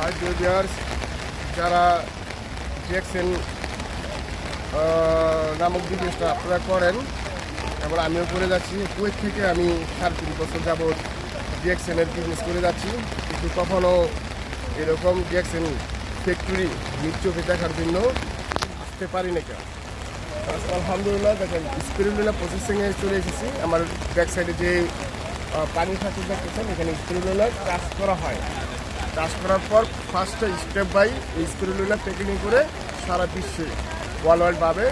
Hi viewers, যারা DXN নামক বিজনেসটা আপনারা করেন এবং আমিও করে যাচ্ছি। কুয়েত থেকে আমি 3.5 বছর যাবৎ ডিএক্সএনের বিজনেস করে যাচ্ছি, কিন্তু কখনও এরকম ডিএক্সএন ফ্যাক্টরি নিজ চোখে দেখার জন্য আসতে পারি না কেন। আলহামদুলিল্লাহ দেখেন, স্পিরুলিনা প্রসেসিংয়ে চলে এসেছি। আমার ব্যাক সাইডে যে পানি ঠাকুর দেখতেছেন, এখানে স্পিরুলিনা চাষ করা হয়। চাষ করার পর ফার্স্টে স্টেপ বাই এই স্পিরুলিনা প্যাকেজিং করে সারা বিশ্বে ওয়ার্ল্ড ওয়াইডভাবে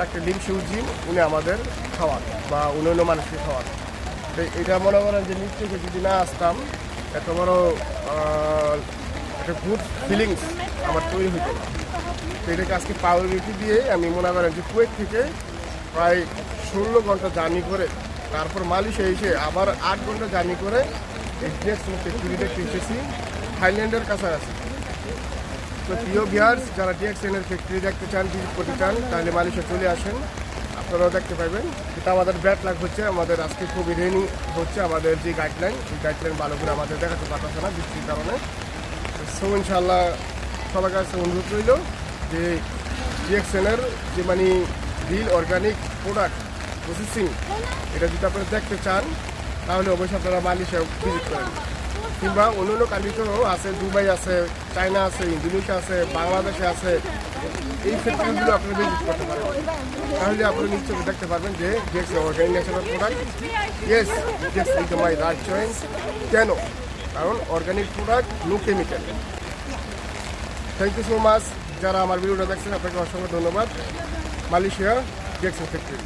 একটা লিম শিউজিন উনি আমাদের খাওয়ান বা অন্য মানুষকে খাওয়ান। তো এটা মনে করেন যে নিজ থেকে যদি না আসতাম, এত বড় একটা গুড ফিলিংস আমার তৈরি হইতো না। তো এটাকে আজকে প্রায়োরিটি দিয়ে আমি মনে করেন যে কুয়েত থেকে প্রায় 16 ঘন্টা জার্নি করে তারপর মালয়েশিয়া এসে আবার 8 ঘন্টা জার্নি করে এই ডিএক্সএন ফ্যাক্টরিতে এসেছি, থাইল্যান্ডের কাছাকাছি। তো প্রিয় ভিউয়ার্স, যারা ডিএক্সএনের ফ্যাক্টরি দেখতে চান, ভিজিট করতে চান, তাহলে মালয়েশিয়া চলে আসেন, আপনারাও দেখতে পাবেন। কিন্তু আমাদের ব্যাড লাগ হচ্ছে, আমাদের আজকে খুবই রেনি হচ্ছে। আমাদের যে গাইডলাইন, এই গাইডলাইন ভালো করে আমাদের দেখাতে পারতেছে না বৃষ্টির কারণে। সো ইনশাল্লাহ সবার কাছে অনুরোধ রইল যে ডিএক্সএনের যে রিল অর্গানিক প্রোডাক্ট প্রসেসিং, এটা যদি আপনারা দেখতে চান তাহলে অবশ্যই আপনারা মালয়েশিয়া ভিজিট করেন, কিংবা অন্য কান্ট্রিতেও আছে, দুবাই আছে, চায়না আছে, ইন্দোনেশিয়া আছে, বাংলাদেশে আছে। এই ফ্যাক্টরিগুলো আপনারা ভিজিট করতে পারেন, তাহলে আপনারা নিশ্চয়ই দেখতে পারবেন যে DXN organic natural product. Yes, DXN is my right choice. কেন? কারণ organic product, no chemical. Thank you so much. যারা আমার ভিডিওটা দেখছেন, আপনাকে অসংখ্য ধন্যবাদ। Malaysia DXN factory.